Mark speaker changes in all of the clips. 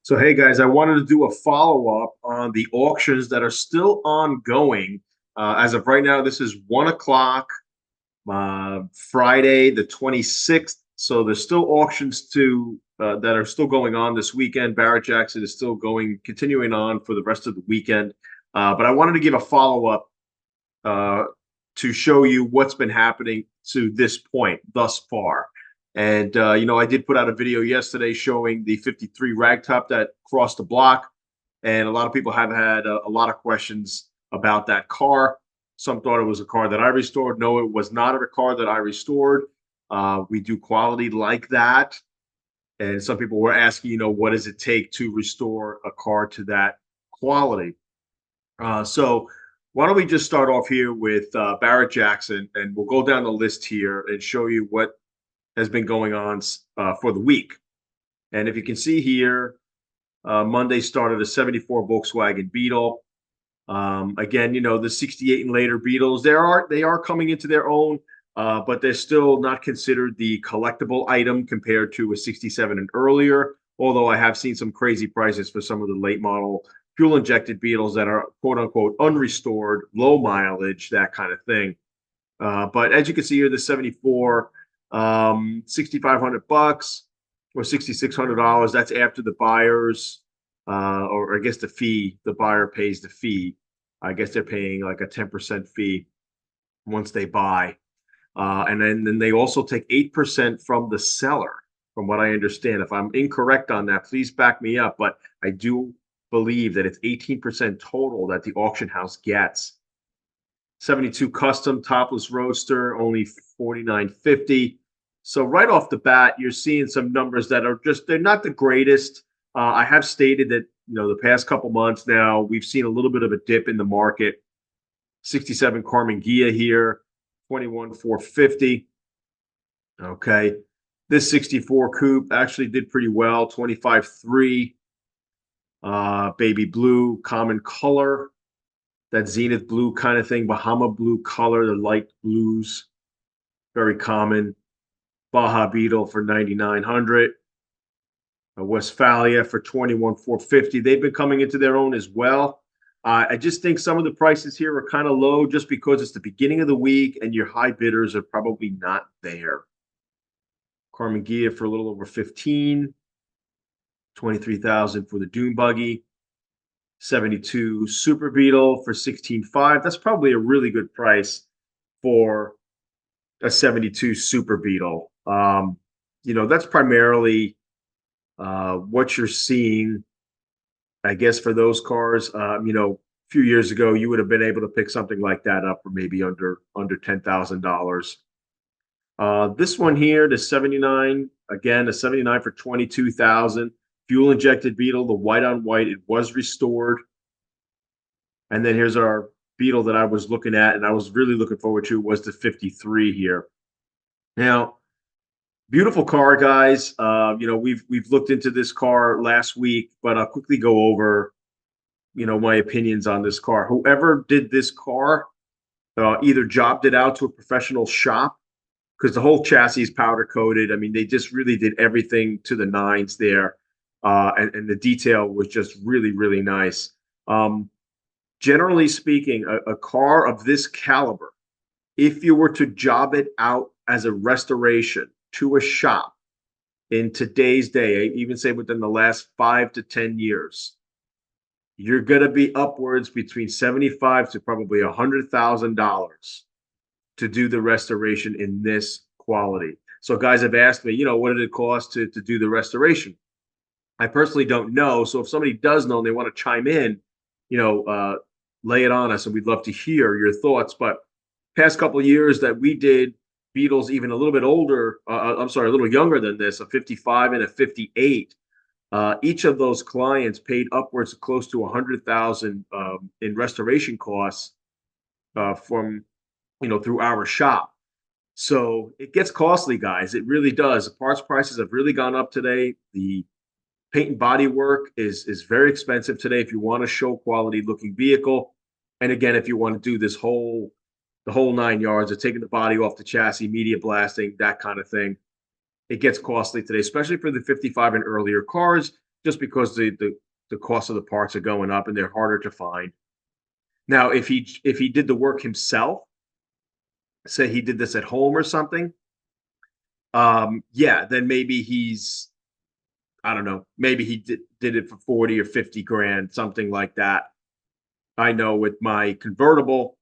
Speaker 1: So, hey guys, I wanted to do a follow up on the auctions that are still ongoing. As of right now, this is 1 o'clock, Friday, the 26th. So, there's still auctions that are still going on this weekend. Barrett Jackson is still continuing on for the rest of the weekend. But I wanted to give a follow up uh, to show you what's been happening to this point thus far. And I did put out a video yesterday showing the 53 ragtop that crossed the block, and a lot of people have had a lot of questions about that car. Some thought it was a car that I restored. No, it was not a car that I restored. We do quality like that, and some people were asking, what does it take to restore a car to that quality? So why don't we just start off here with Barrett Jackson, and we'll go down the list here and show you what has been going on for the week. And if you can see here, Monday started a 74 Volkswagen Beetle. Again, the 68 and later Beetles, they are coming into their own, but they're still not considered the collectible item compared to a 67 and earlier. Although I have seen some crazy prices for some of the late model fuel injected Beetles that are quote unquote unrestored, low mileage, that kind of thing. But as you can see here, the 74, 6,500 bucks or $6,600. That's after the buyers, or I guess the fee. The buyer pays the fee. I guess they're paying like a 10% fee once they buy, and then they also take 8% from the seller, from what I understand. If I'm incorrect on that, please back me up. But I do believe that it's 18% total that the auction house gets. 72 custom topless roadster, only 49.50. So right off the bat, you're seeing some numbers that are they're not the greatest. I have stated that, the past couple months now, we've seen a little bit of a dip in the market. 67 Carmen Gia here, 21,450. Okay. This 64 coupe actually did pretty well, 25.3. Baby blue, common color, that zenith blue kind of thing, Bahama blue color, the light blues, very common. Baja Beetle for 9,900. Westphalia for 21,450. They've been coming into their own as well. I just think some of the prices here are kind of low just because it's the beginning of the week and your high bidders are probably not there. Carmen Gia for a little over 15. 23,000 for the Dune Buggy. 72 Super Beetle for 16.5. That's probably a really good price for a 72 Super Beetle. That's primarily what you're seeing, I guess, for those cars. A few years ago, you would have been able to pick something like that up for maybe under $10,000. This one here, the 79, again, a 79 for 22,000. Fuel injected Beetle, the white on white, it was restored. And then here's our Beetle that I was looking at and I was really looking forward to, was the 53 here. Now, beautiful car, guys. We've looked into this car last week, but I'll quickly go over, my opinions on this car. Whoever did this car either jobbed it out to a professional shop, because the whole chassis is powder coated. I mean, they just really did everything to the nines there. And the detail was just really, really nice. Generally speaking, a car of this caliber, if you were to job it out as a restoration to a shop in today's day, I even say within the last 5 to 10 years, you're going to be upwards between 75 to probably $100,000 to do the restoration in this quality. So guys have asked me, what did it cost to do the restoration? I personally don't know. So if somebody does know and they want to chime in, lay it on us, and we'd love to hear your thoughts. But past couple of years that we did Beetles, even a little bit older, a little younger than this, a 55 and a 58. Each of those clients paid upwards of close to 100,000 in restoration costs from through our shop. So it gets costly, guys. It really does. The parts prices have really gone up today. The paint and body work is very expensive today if you want a show quality looking vehicle. And again, if you want to do the whole 9 yards of taking the body off the chassis, media blasting, that kind of thing, it gets costly today, especially for the 55 and earlier cars, just because the cost of the parts are going up and they're harder to find. Now, if he did the work himself, say he did this at home or something, yeah, then maybe he's, I don't know, maybe he did it for 40 or 50 grand, something like that. I know with my convertible,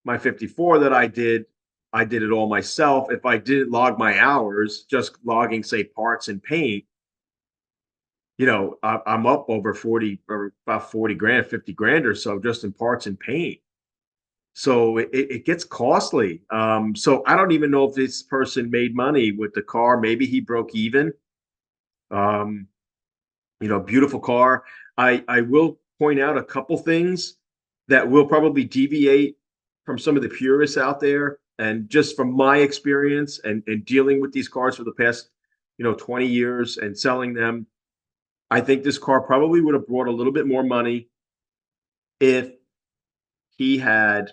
Speaker 1: my 54 that I did it all myself. If I didn't log my hours, just logging, say, parts and paint, I'm up over 40 or about 40 grand, 50 grand or so just in parts and paint. So it gets costly. So I don't even know if this person made money with the car. Maybe he broke even. Um, Beautiful car. I will point out a couple things that will probably deviate from some of the purists out there. And just from my experience and dealing with these cars for the past, 20 years and selling them, I think this car probably would have brought a little bit more money if he had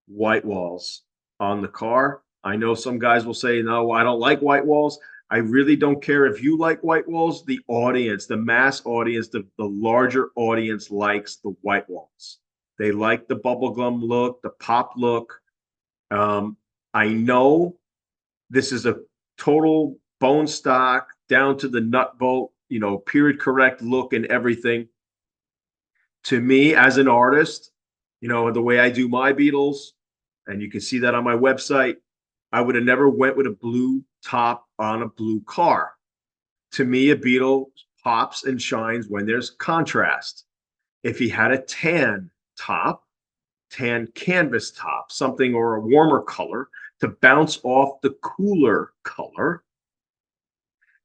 Speaker 1: white walls on the car. I know some guys will say, no, I don't like white walls. I really don't care if you like white walls. The audience, the mass audience, the larger audience likes the white walls. They like the bubblegum look, the pop look. I know this is a total bone stock, down to the nut bolt, period correct look and everything. To me, as an artist, the way I do my Beetles, and you can see that on my website, I would have never went with a blue top on a blue car. To me, a Beetle pops and shines when there's contrast. If he had a tan top, tan canvas top, something or a warmer color to bounce off the cooler color.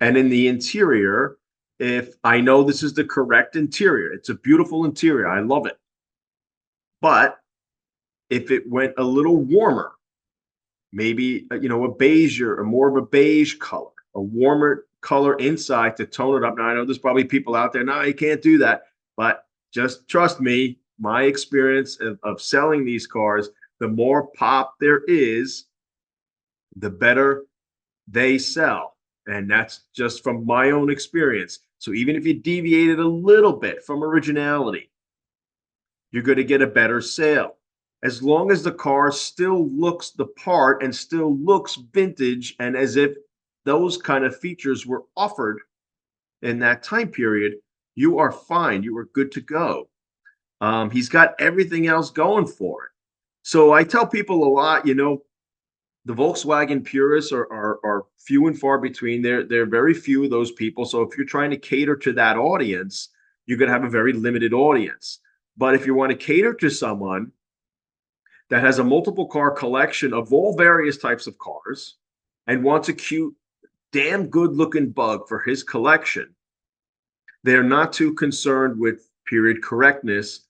Speaker 1: And in the interior, if I know this is the correct interior, it's a beautiful interior. I love it. But if it went a little warmer, maybe a beige or more of a beige color, a warmer color inside to tone it up. Now I know there's probably people out there, no, you can't do that, but just trust me, my experience of selling these cars, the more pop there is, the better they sell. And that's just from my own experience. So even if you deviated a little bit from originality, you're going to get a better sale. As long as the car still looks the part and still looks vintage and as if those kind of features were offered in that time period, you are fine. You are good to go. He's got everything else going for it. So I tell people a lot, the Volkswagen purists are few and far between. They're very few of those people. So if you're trying to cater to that audience, you're going to have a very limited audience. But if you want to cater to someone that has a multiple car collection of all various types of cars and wants a cute, damn good looking bug for his collection, they're not too concerned with period correctness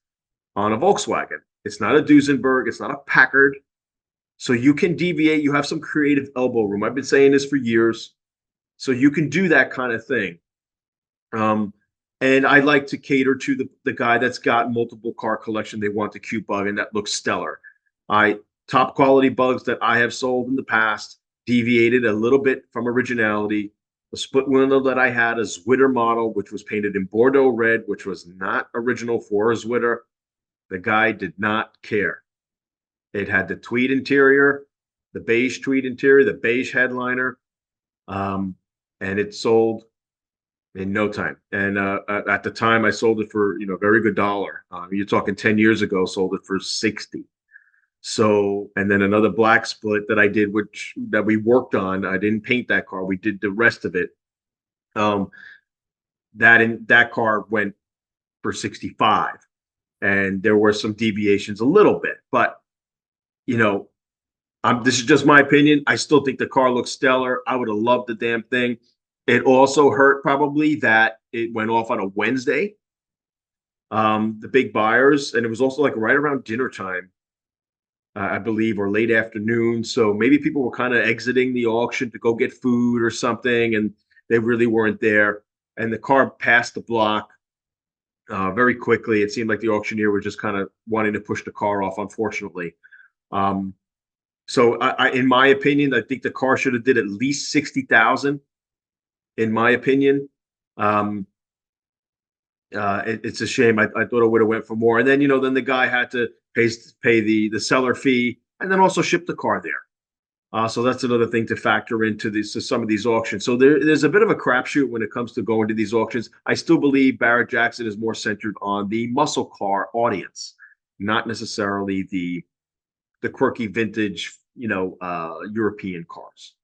Speaker 1: on a Volkswagen. It's not a Duesenberg. It's not a Packard. So you can deviate. You have some creative elbow room. I've been saying this for years. So you can do that kind of thing. And I like to cater to the guy that's got multiple car collection. They want the cute bug and that looks stellar. Top quality bugs that I have sold in the past deviated a little bit from originality. The split window that I had, a Zwitter model, which was painted in Bordeaux red, which was not original for a Zwitter. The guy did not care. It had the tweed interior, the beige tweed interior, the beige headliner, and it sold in no time. And at the time, I sold it for very good dollar. You're talking 10 years ago, sold it for 60. So, and then another black split that I did, that we worked on. I didn't paint that car. We did the rest of it. That car went for 65, and there were some deviations a little bit, but this is just my opinion. I still think the car looks stellar. I would have loved the damn thing. It also hurt probably that it went off on a Wednesday. The big buyers, and it was also like right around dinner time, I believe, or late afternoon. So maybe people were kind of exiting the auction to go get food or something, and they really weren't there. And the car passed the block very quickly. It seemed like the auctioneer was just kind of wanting to push the car off, unfortunately. So in my opinion, I think the car should have did at least 60,000. In my opinion, It's a shame. I thought it would have went for more. And then, then the guy had to pay the seller fee and then also ship the car there. So that's another thing to factor into these to some of these auctions. So there's a bit of a crapshoot when it comes to going to these auctions. I still believe Barrett Jackson is more centered on the muscle car audience, not necessarily the quirky vintage, European cars.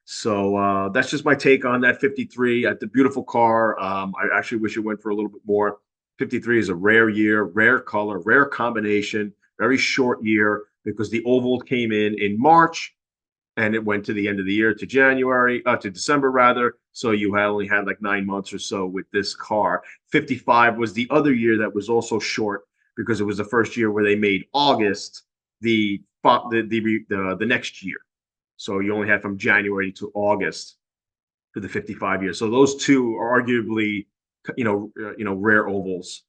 Speaker 1: So that's just my take on that 53. The beautiful car. I actually wish it went for a little bit more. 53 is a rare year, rare color, rare combination, very short year because the oval came in March and it went to the end of the year to to December rather. So you only had like 9 months or so with this car. 55 was the other year that was also short because it was the first year where they made August the next year. So you only had from January to August for the 55 years. So those two are arguably, rare ovals.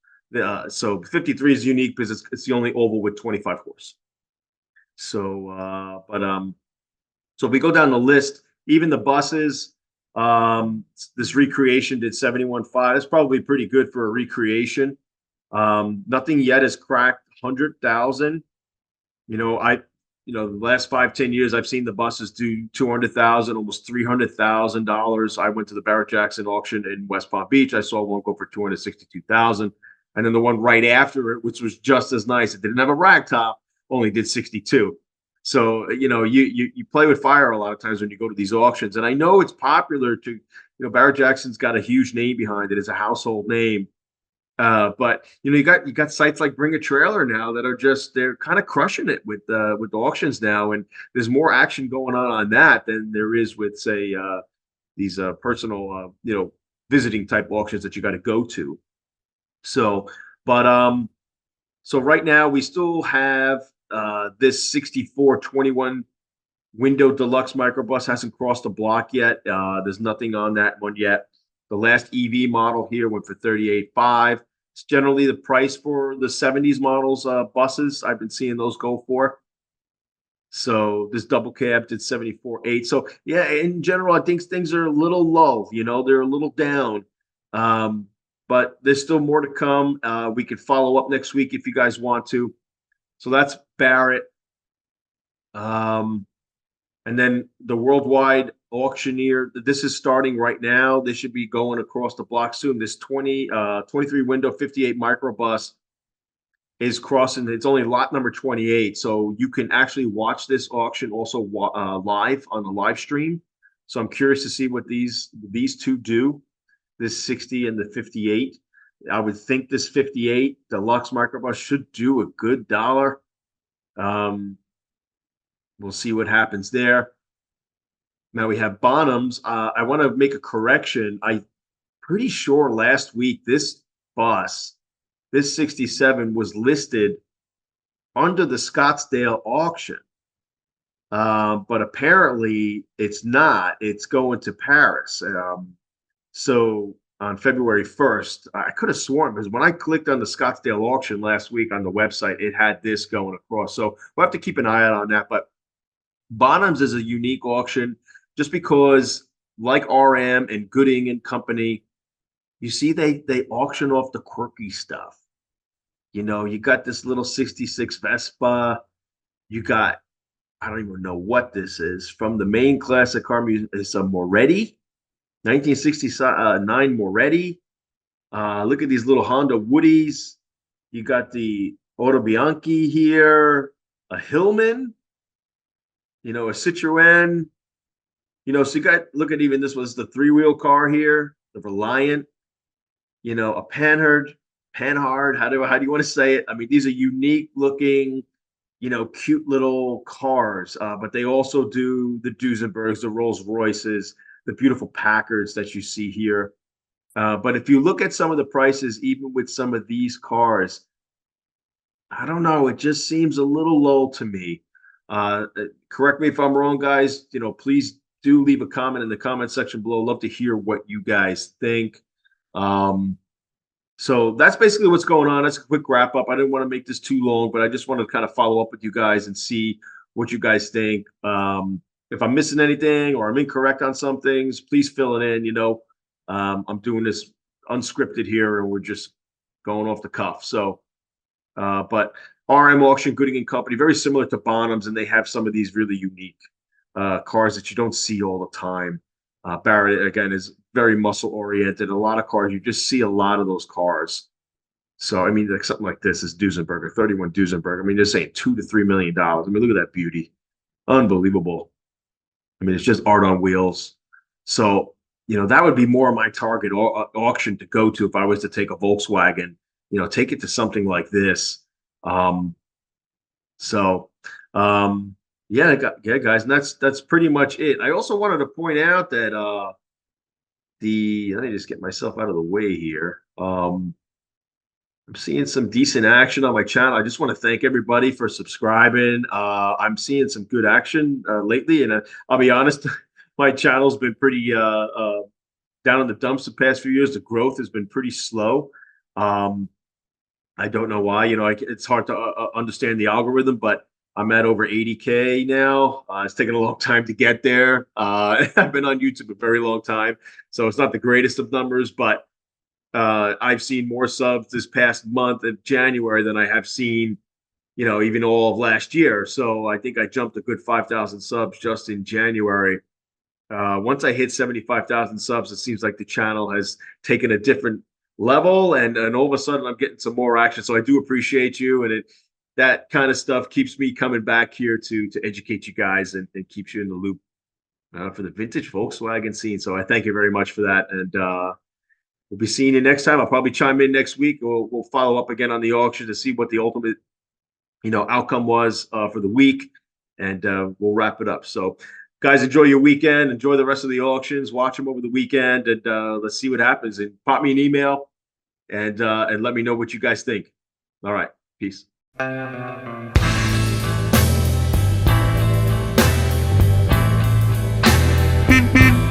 Speaker 1: So 53 is unique because it's the only oval with 25 horse. So if we go down the list, even the buses, this recreation did 71.5. That's probably pretty good for a recreation. Nothing yet has cracked 100,000. The last 5-10 years, I've seen the buses do 200,000, almost $300,000. I went to the Barrett Jackson auction in West Palm Beach. I saw one go for 262,000, and then the one right after it, which was just as nice, it didn't have a rag top, only did 62. So you play with fire a lot of times when you go to these auctions, and I know it's popular to, Barrett Jackson's got a huge name behind it. It's a household name. But you got sites like Bring a Trailer now that are they're kind of crushing it with auctions now, and there's more action going on that than there is with say these personal visiting type auctions that you got to go to. So, but so right now we still have this 6421 window deluxe microbus hasn't crossed the block yet. There's nothing on that one yet. The last EV model here went for 38.5. It's generally the price for the 70s models buses. I've been seeing those go for. So this double cab did 74.8. So yeah, in general, I think things are a little low. They're a little down. But there's still more to come. We could follow up next week if you guys want to. So that's Barrett. And then the worldwide auctioneer, this is starting right now. This should be going across the block soon. This 23 window 58 microbus is crossing. It's only lot number 28. So you can actually watch this auction also live on the live stream. So I'm curious to see what these two do, this 60 and the 58. I would think this 58 deluxe microbus should do a good dollar. We'll see what happens there. Now we have Bonhams. I want to make a correction. I'm pretty sure last week this bus, this 67, was listed under the Scottsdale auction. But apparently it's not. It's going to Paris. So on February 1st, I could have sworn because when I clicked on the Scottsdale auction last week on the website, it had this going across. So we'll have to keep an eye out on that. But Bonhams is a unique auction just because, like RM and Gooding and Company, you see they auction off the quirky stuff. You got this little 66 Vespa. You got, I don't even know what this is, from the main classic car museum. It's a Moretti, 1969 Moretti. Look at these little Honda Woodies. You got the Autobianchi here, a Hillman, a Citroen. So you got, look at even this was the 3-wheel car here, the Reliant, a Panhard, how do you want to say it? I mean, these are unique looking, cute little cars, but they also do the Duesenbergs, the Rolls Royces, the beautiful Packards that you see here. But if you look at some of the prices, even with some of these cars, I don't know, it just seems a little low to me. Correct me if I'm wrong, guys. Please do leave a comment in the comment section below. Love to hear what you guys think. So that's basically what's going on. That's a quick wrap up. I didn't want to make this too long, but I just wanted to kind of follow up with you guys and see what you guys think. If I'm missing anything or I'm incorrect on some things, please fill it in. I'm doing this unscripted here, and we're just going off the cuff. So, but RM Auction, Gooding and Company, very similar to Bonhams, and they have some of these really unique cars that you don't see all the time. Barrett again is very muscle oriented. A lot of cars you just see a lot of those cars. So I mean, like something like this is Duesenberger, 31 Duesenberger. I mean, they're saying $2 to $3 million. I mean, look at that beauty, unbelievable. I mean, it's just art on wheels. So that would be more my target auction to go to if I was to take a Volkswagen. Take it to something like this. Um, so yeah, yeah, guys, and that's pretty much it. I also wanted to point out that let me just get myself out of the way here. I'm seeing some decent action on my channel. I just want to thank everybody for subscribing. I'm seeing some good action lately, and I'll be honest, my channel's been pretty down in the dumps the past few years. The growth has been pretty slow. I don't know why. It's hard to understand the algorithm, but I'm at over 80K now. It's taken a long time to get there. I've been on YouTube a very long time, so it's not the greatest of numbers, but I've seen more subs this past month of January than I have seen, even all of last year. So I think I jumped a good 5,000 subs just in January. Once I hit 75,000 subs, it seems like the channel has taken a different level, and all of a sudden I'm getting some more action. So I do appreciate you, and that kind of stuff keeps me coming back here to educate you guys and keeps you in the loop for the vintage Volkswagen scene. So I thank you very much for that, and we'll be seeing you next time. I'll probably chime in next week. We'll follow up again on the auction to see what the ultimate, outcome was for the week, and we'll wrap it up. So, guys, enjoy your weekend. Enjoy the rest of the auctions. Watch them over the weekend, and let's see what happens. And pop me an email, and let me know what you guys think. All right, peace.
Speaker 2: Beep, beep.